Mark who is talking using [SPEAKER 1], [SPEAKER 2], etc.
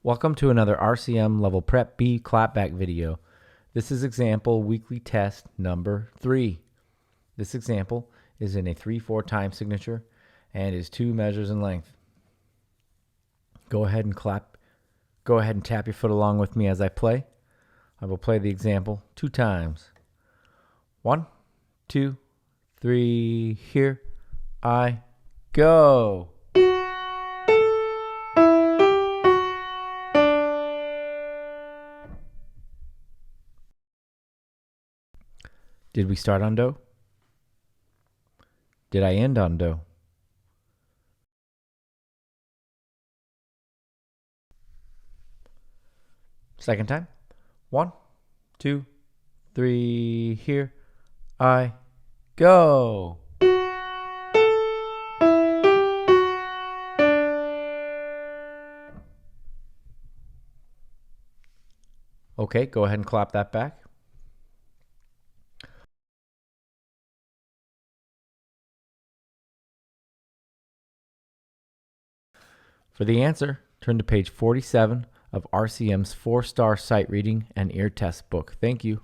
[SPEAKER 1] Welcome to another RCM Level Prep B Clapback video. This is example weekly test number 3. This example is in a 3/4 time signature and is 2 measures in length. Go ahead and tap your foot along with me as I play. I will play the example 2 times. 1, 2, 3, here I go. Did we start on do? Did I end on do? Second time. 1, 2, 3, here I go. Okay, go ahead and clap that back. For the answer, turn to page 47 of RCM's 4-star sight reading and ear test book. Thank you.